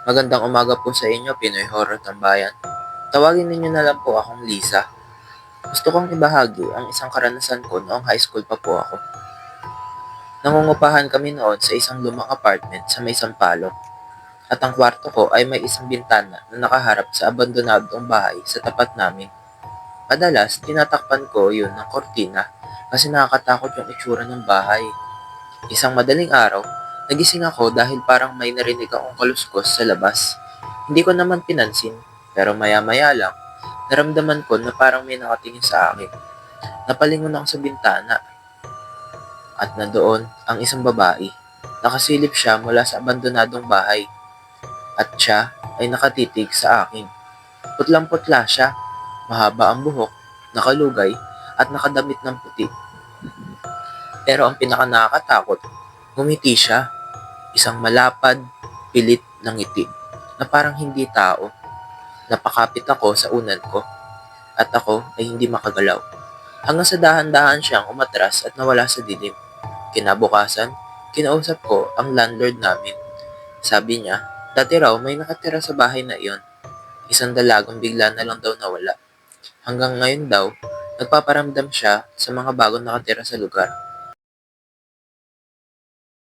Magandang umaga po sa inyo, Pinoy Horror Tambayan. Tawagin ninyo na lang po akong Lisa. Gusto kong ibahagi ang isang karanasan ko noong high school pa po ako. Nangungupahan kami noon sa isang lumang apartment sa may Sampaloc. At ang kwarto ko ay may isang bintana na nakaharap sa abandonadong bahay sa tapat namin. Madalas, tinatakpan ko yun ng kortina kasi nakakatakot yung itsura ng bahay. Isang madaling araw, nagising ako dahil parang may narinig akong kaluskos sa labas. Hindi ko naman pinansin, pero maya-maya lang, naramdaman ko na parang may nakatingin sa akin. Napalingon ako sa bintana at nandoon ang isang babae. Nakasilip siya mula sa abandonadong bahay at siya ay nakatitig sa akin. Putlang-putla siya, mahaba ang buhok, nakalugay at nakadamit ng puti. Pero ang pinaka nakakatakot, ngumiti siya, isang malapad, pilit na ngiti na parang hindi tao. Napakapit ako sa unan ko at ako ay hindi makagalaw. Hanggang sa dahan-dahan siyang umatras at nawala sa dilim. Kinabukasan, kinausap ko ang landlord namin. Sabi niya, dati raw may nakatira sa bahay na iyon. Isang dalagang bigla na lang daw nawala. Hanggang ngayon daw, nagpaparamdam siya sa mga bagong nakatira sa lugar.